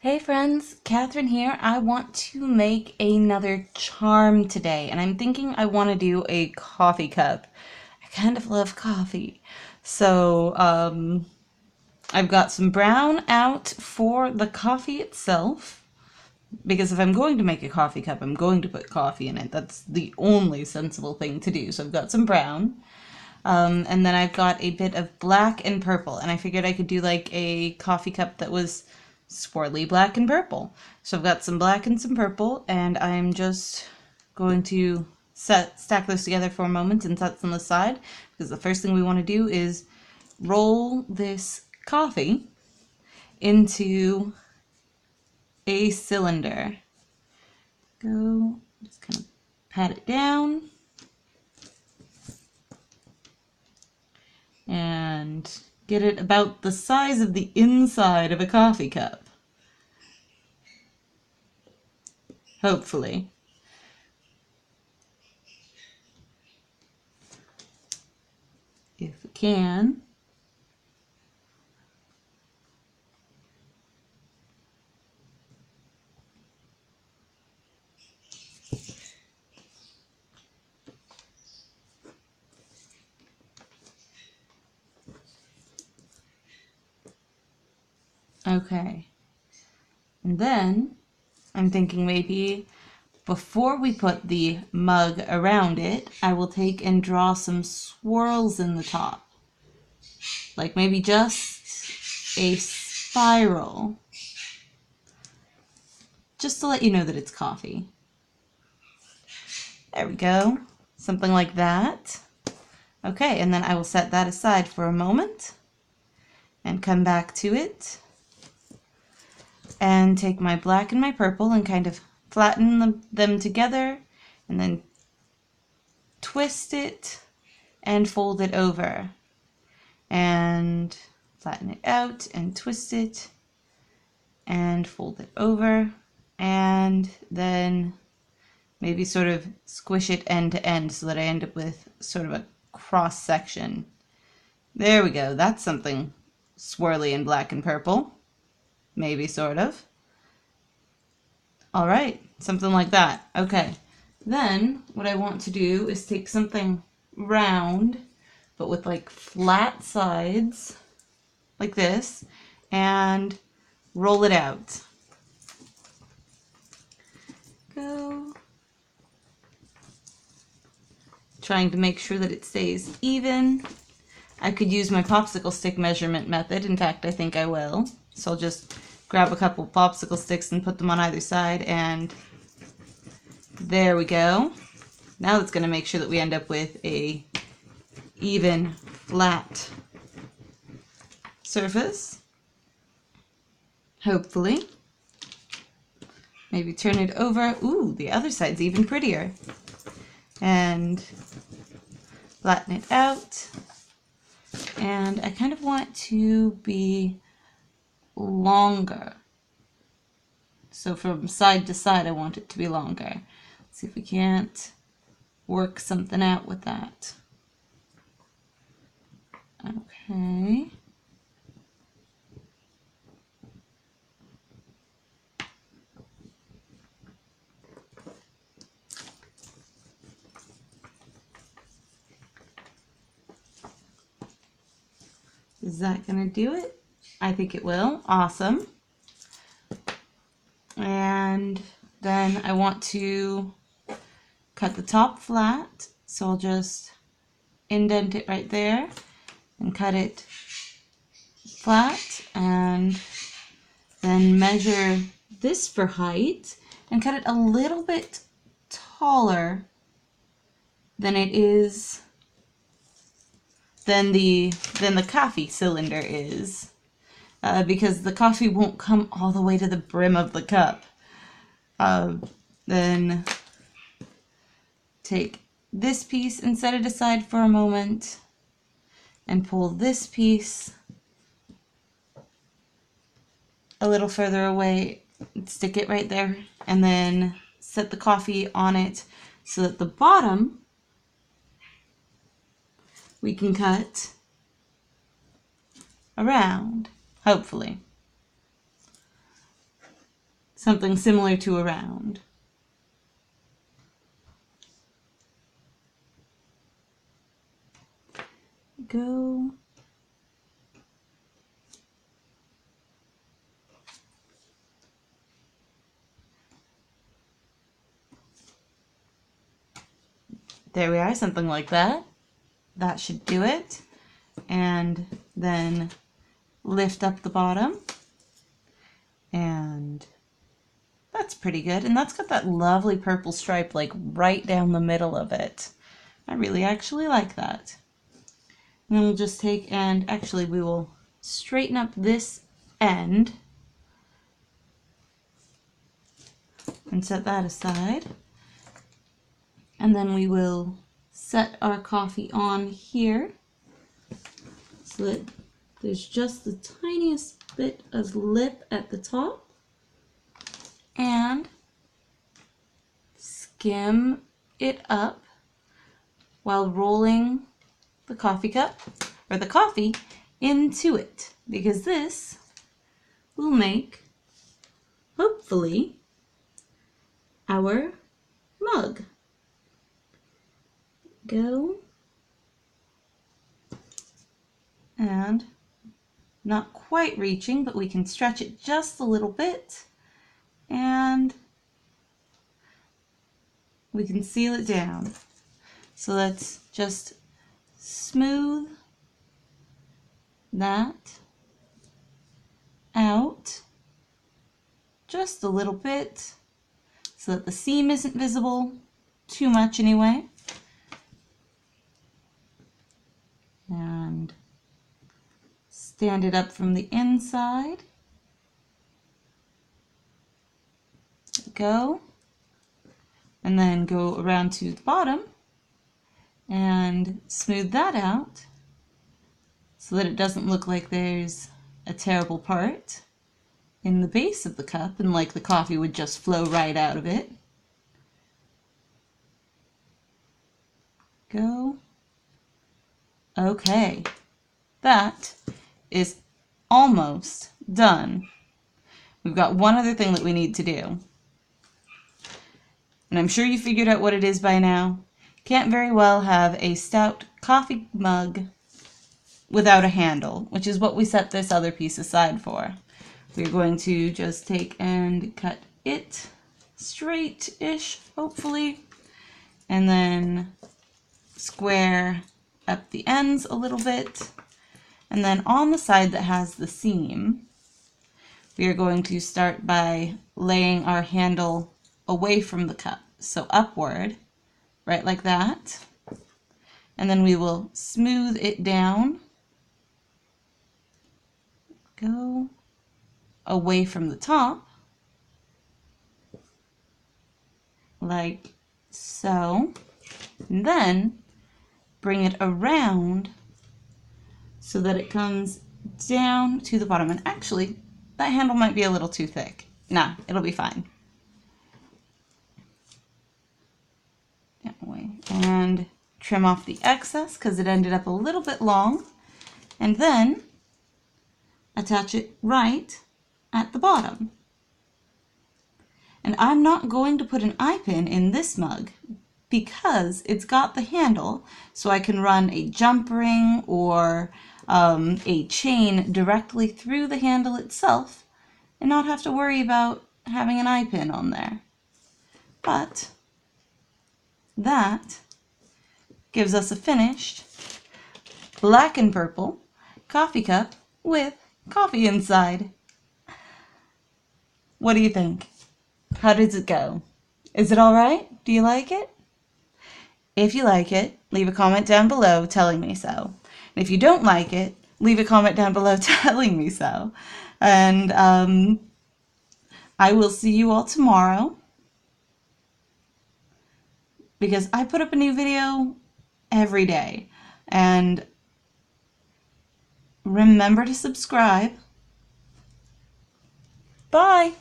Hey friends, Catherine here. I want to make another charm today, and I'm thinking I want to do a coffee cup. I kind of love coffee. So, I've got some brown out for the coffee itself, because if I'm going to make a coffee cup, I'm going to put coffee in it. That's the only sensible thing to do. So I've got some brown. And then I've got a bit of black and purple, and I figured I could do like a coffee cup that was swirly black and purple. So I've got some black and some purple, and I'm just going to stack those together for a moment and set them aside, because the first thing we want to do is roll this coffee into a cylinder. Just kind of pat it down. And get it about the size of the inside of a coffee cup. Hopefully. If we can. Okay. And then I'm thinking maybe before we put the mug around it, I will take and draw some swirls in the top. Like maybe just a spiral. Just to let you know that it's coffee. There we go. Something like that. Okay, and then I will set that aside for a moment and come back to it and take my black and my purple and kind of flatten them together and then twist it and fold it over and flatten it out and twist it and fold it over and then maybe sort of squish it end to end so that I end up with sort of a cross section. There we go. That's something swirly and black and purple. Maybe, sort of. All right, something like that. Okay, then what I want to do is take something round, but with like flat sides, like this, and roll it out. Go. Trying to make sure that it stays even. I could use my popsicle stick measurement method. In fact, I think I will. So I'll just grab a couple popsicle sticks and put them on either side, and there we go. Now that's going to make sure that we end up with a even, flat surface. Hopefully. Maybe turn it over. Ooh, the other side's even prettier. And flatten it out. And I kind of want it to be longer. So from side to side, I want it to be longer. Let's see if we can't work something out with that. Okay. Is that going to do it? I think it will. Awesome. And then I want to cut the top flat, so I'll just indent it right there and cut it flat, and then measure this for height and cut it a little bit taller than it is than the coffee cylinder is, because the coffee won't come all the way to the brim of the cup. Then take this piece and set it aside for a moment and pull this piece a little further away, stick it right there, and then set the coffee on it so that the bottom we can cut around, hopefully. something similar to a round. Go. There we are, something like that. That should do it. And then lift up the bottom. And that's pretty good. And that's got that lovely purple stripe like right down the middle of it. I really actually like that. And then we'll just take and actually we will straighten up this end and set that aside. And then we will set our coffee on here so that there's just the tiniest bit of lip at the top. And skim it up while rolling the coffee cup or the coffee into it, because this will make, hopefully, our mug. Go. And not quite reaching, but we can stretch it just a little bit and we can seal it down. So let's just smooth that out just a little bit so that the seam isn't visible too much anyway. And stand it up from the inside. Go. And then go around to the bottom and smooth that out so that it doesn't look like there's a terrible part in the base of the cup and like the coffee would just flow right out of it. Go. Okay, that is almost done. We've got one other thing that we need to do. And I'm sure you figured out what it is by now. Can't very well have a stout coffee mug without a handle, which is what we set this other piece aside for. We're going to just take and cut it straight-ish, hopefully, and then square up the ends a little bit. And then on the side that has the seam, we are going to start by laying our handle away from the cup, so upward, right like that. And then we will smooth it down. Go away from the top, like so. And then bring it around so that it comes down to the bottom. And actually, that handle might be a little too thick. Nah, it'll be fine. That way. And trim off the excess because it ended up a little bit long. And then attach it right at the bottom. And I'm not going to put an eye pin in this mug because it's got the handle, so I can run a jump ring or a chain directly through the handle itself and not have to worry about having an eye pin on there. But that gives us a finished black and purple coffee cup with coffee inside. What do you think? How does it go? Is it all right? Do you like it? If you like it, leave a comment down below telling me so. And if you don't like it, leave a comment down below telling me so. And I will see you all tomorrow because I put up a new video every day. And remember to subscribe. Bye!